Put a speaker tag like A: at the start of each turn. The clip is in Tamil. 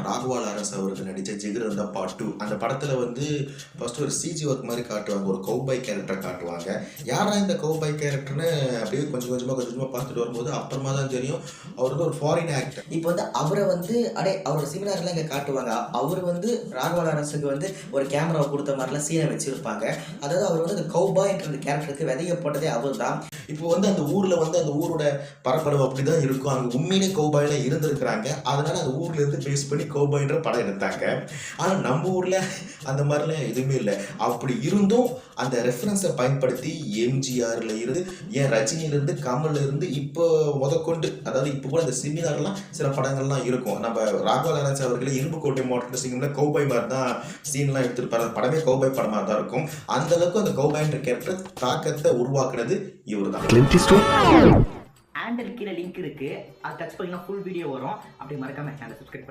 A: ராகவா லாரன்ஸ் அவர்கள் நடித்த ஜிகர்தண்டா பார்ட் 2. அந்த படத்தில் வந்து ஃபஸ்ட்டு ஒரு சிஜி ஒர்க் மாதிரி காட்டுவாங்க, ஒரு கௌபாய் கேரக்டரை காட்டுவாங்க. யாரா இந்த கௌபாய் கேரக்டர்னு அப்படியே கொஞ்சம் கொஞ்சமாக பார்த்துட்டு வரும்போது அப்புறமா தான் தெரியும் அவர் வந்து ஒரு ஃபாரின் ஆக்டர்.
B: இப்போ வந்து அவரை வந்து அவரோட சிமிலார்லாம் இங்கே காட்டுவாங்க. அவர் வந்து ராகவா லாரன்ஸுக்கு வந்து ஒரு கேமராவை கொடுத்த மாதிரிலாம் சீனை வச்சுருப்பாங்க. அதாவது அவர் வந்து அந்த கௌபாய்ன்ற கேரக்டருக்கு விதையப்பட்டதே அவர் தான்.
A: இப்போ வந்து அந்த ஊரில் வந்து அந்த ஊரோட பரப்பளவு அப்படி தான் இருக்கும். அங்கே உண்மையிலே கௌபாயில் இருந்திருக்கிறாங்க. அதனால அந்த ஊர்ல இருந்து பேஸ் பண்ணி கௌபாய்ன்ற படம் எடுத்தாங்க. ஆனால் நம்ம ஊரில் அந்த மாதிரிலாம் எதுவுமே இல்லை. அப்படி இருந்தும் அந்த ரெஃபரன்ஸை பயன்படுத்தி எம்ஜிஆர்ல இருந்து ஏன் ரஜினியிலிருந்து கமல்ல இருந்து இப்போ முதற்கொண்டு, அதாவது இப்போ கூட அந்த சிமிலார்லாம் சில படங்கள்லாம் இருக்கும். நம்ம ராகவா லாரன்ஸ் அவர்களே இரும்புக்கோட்டை மாவட்ட சிங்கம்ல கௌபாய் மாதிரி தான் சீன்லாம் எடுத்திருப்பாரு. அந்த படமே கௌபாய் படமாக தான் இருக்கும். அந்த அளவுக்கு அந்த கௌபாய்ன்ற கேரக்டர் தாக்கத்தை உருவாக்குனது இவர் தான்.
C: ஹேண்டில் கீழே லிங்க் இருக்கு, அதை டச் பண்ணிங்கன்னா ஃபுல் வீடியோ வரும். அப்படி மறக்காம சேனலை சப்ஸ்கிரைப்